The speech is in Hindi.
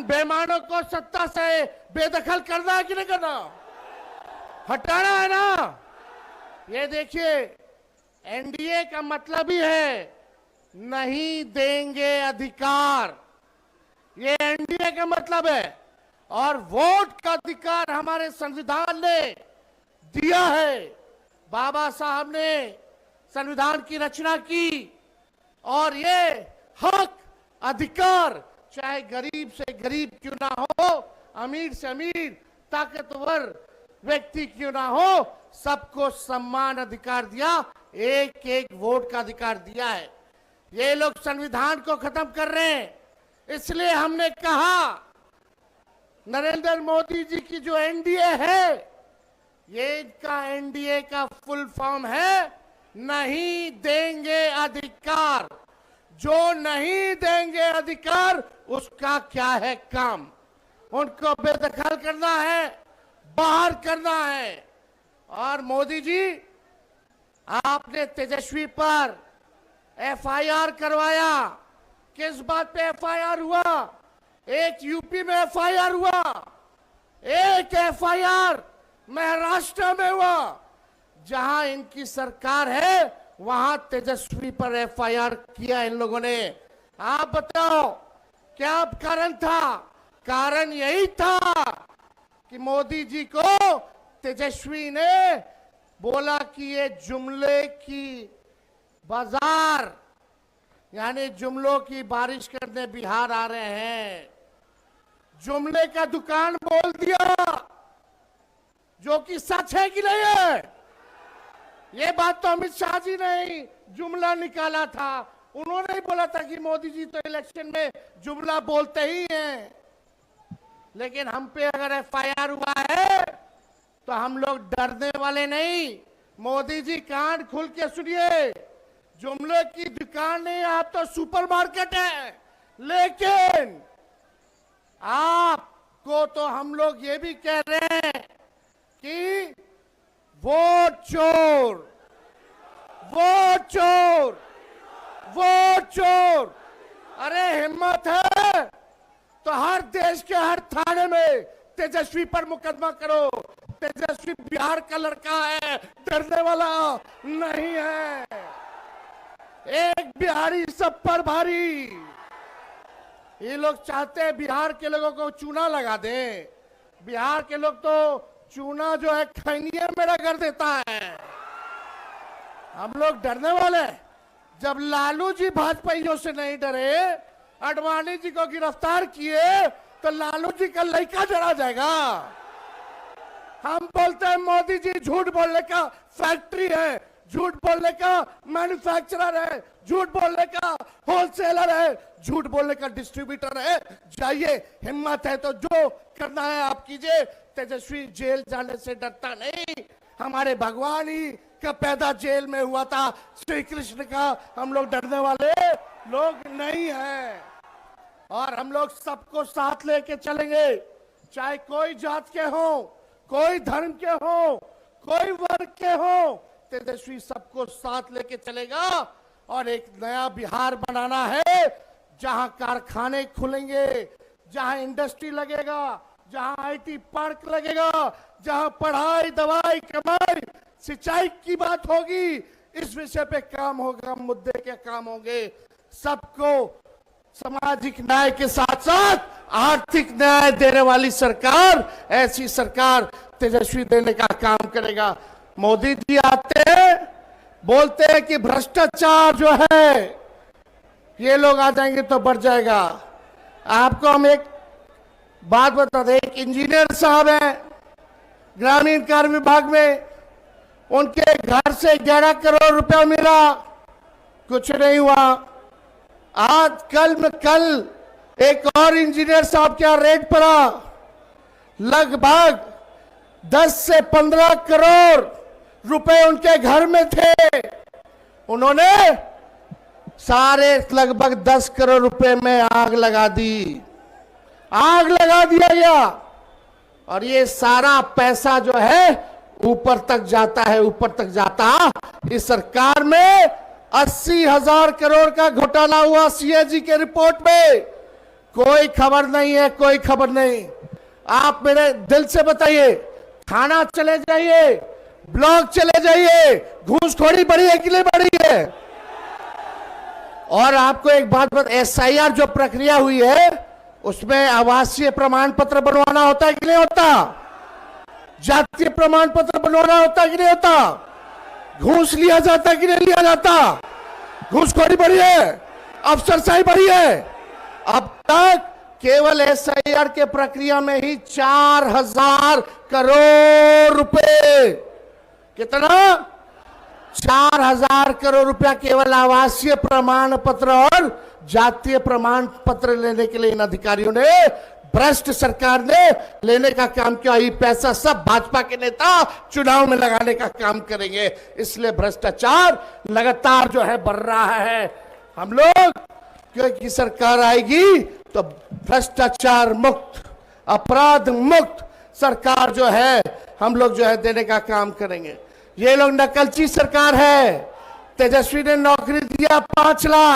बेईमानों को सत्ता से बेदखल करना है कि नहीं करना, हटाना है ना। ये देखिए, एनडीए का मतलब ही है नहीं देंगे अधिकार, ये एनडीए का मतलब है। और वोट का अधिकार हमारे संविधान ने दिया है। बाबा साहब ने संविधान की रचना की और ये हक अधिकार चाहे गरीब से गरीब क्यों ना हो, अमीर से अमीर, ताकतवर व्यक्ति क्यों ना हो, सबको समान अधिकार दिया, एक एक वोट का अधिकार दिया है। ये लोग संविधान को खत्म कर रहे हैं। इसलिए हमने कहा नरेंद्र मोदी जी की जो एनडीए है, ये इनका एनडीए का फुल फॉर्म है नहीं देंगे अधिकार। जो नहीं देंगे अधिकार उसका क्या है काम, उनको बेदखल करना है, बाहर करना है। और मोदी जी, आपने तेजस्वी पर एफआईआर करवाया। किस बात पे एफआईआर हुआ? एक यूपी में एफआईआर हुआ, एक एफआईआर महाराष्ट्र में हुआ। जहां इनकी सरकार है वहां तेजस्वी पर एफआईआर किया इन लोगों ने। आप बताओ क्या कारण था? कारण यही था कि मोदी जी को तेजस्वी ने बोला कि ये जुमले की बाजार, यानी जुमलों की बारिश करने बिहार आ रहे हैं। जुमले का दुकान बोल दिया, जो कि सच है कि नहीं है। ये बात तो अमित शाह जी ने ही जुमला निकाला था। उन्होंने ही बोला था कि मोदी जी तो इलेक्शन में जुमला बोलते ही हैं। लेकिन हम पे अगर एफआईआर हुआ है तो हम लोग डरने वाले नहीं। मोदी जी कान खुल के सुनिए, जुमले की दुकान नहीं, आप तो सुपरमार्केट है। लेकिन आपको तो हम लोग ये भी कह रहे हैं कि वोट चोर, वोट चोर, वोट चोर। अरे हिम्मत है तो हर देश के हर थाने में तेजस्वी पर मुकदमा करो। तेजस्वी बिहार का लड़का है, डरने वाला नहीं है। एक बिहारी सब पर भारी। ये लोग चाहते हैं बिहार के लोगों को चूना लगा दें। बिहार के लोग तो चूना जो है खैनिया में रगड़ देता है। हम लोग डरने वाले? जब लालू जी भाजपाइयों से नहीं डरे, आडवाणी जी को गिरफ्तार किए, तो लालू जी का लड़का डरा जाएगा। हम बोलते हैं मोदी जी झूठ बोलने का फैक्ट्री है, झूठ बोलने का मैन्युफैक्चरर है, झूठ बोलने का होलसेलर है, झूठ बोलने का डिस्ट्रीब्यूटर है। जाइए, हिम्मत है तो जो करना है आप कीजिए। तेजस्वी जेल जाने से डरता नहीं। हमारे भगवान ही का पैदा जेल में हुआ था, श्री कृष्ण का। हम लोग डरने वाले लोग नहीं हैं। और हम लोग सबको साथ लेके चलेंगे, चाहे कोई जात के हो, कोई धर्म के हो, कोई वर्ग के हो। तेजस्वी सबको साथ लेके चलेगा और एक नया बिहार बनाना है, जहां कारखाने खुलेंगे, जहां इंडस्ट्री लगेगा, जहां आईटी पार्क लगेगा, जहां पढ़ाई, दवाई, कमाई, सिंचाई की बात होगी। इस विषय पे काम होगा, मुद्दे के काम होंगे। सबको सामाजिक न्याय के साथ साथ आर्थिक न्याय देने वाली सरकार, ऐसी सरकार तेजस्वी देने का काम करेगा। मोदी जी आते हैं, बोलते हैं कि भ्रष्टाचार जो है ये लोग आ जाएंगे तो बढ़ जाएगा। आपको हम एक बात बता दें, एक इंजीनियर साहब हैं ग्रामीण कार्य विभाग में, उनके घर से 11 करोड़ रुपया मिला, कुछ नहीं हुआ। आज कल एक और इंजीनियर साहब क्या रेट पड़ा, लगभग 10 से 15 करोड़ रुपए उनके घर में थे। उन्होंने सारे लगभग 10 करोड़ रुपए में आग लगा दी, आग लगा दिया गया। और ये सारा पैसा जो है ऊपर तक जाता है, ऊपर तक जाता। इस सरकार में 80,000 करोड़ का घोटाला हुआ सीएजी के रिपोर्ट में। कोई खबर नहीं है, कोई खबर नहीं। आप मेरे दिल से बताइए, थाना चले जाइए, ब्लॉक चले जाइए, घूसखोरी बढ़ी है कि नहीं बढ़ी है? और आपको एक बात SIR जो प्रक्रिया हुई है उसमें आवासीय प्रमाण पत्र बनवाना होता है कि नहीं होता? जातीय प्रमाण पत्र बनवाना होता है कि नहीं होता? घूस लिया जाता है कि नहीं लिया जाता? घूसखोरी बढ़ी है, अफसरशाही बढ़ी है। अब तक केवल SIR के प्रक्रिया में ही 4000 करोड़ रुपए, कितना? 4000 करोड़ रुपया केवल आवासीय प्रमाण पत्र और जातीय प्रमाण पत्र लेने के लिए इन अधिकारियों ने, भ्रष्ट सरकार ने लेने का काम किया। ये पैसा सब भाजपा के नेता चुनाव में लगाने का काम करेंगे, इसलिए भ्रष्टाचार लगातार जो है बढ़ रहा है। हम लोग क्योंकि सरकार आएगी तो भ्रष्टाचार मुक्त, अपराध मुक्त सरकार जो है हम लोग जो है देने का काम करेंगे। ये लोग नकलची सरकार है। तेजस्वी ने नौकरी दिया 5 लाख,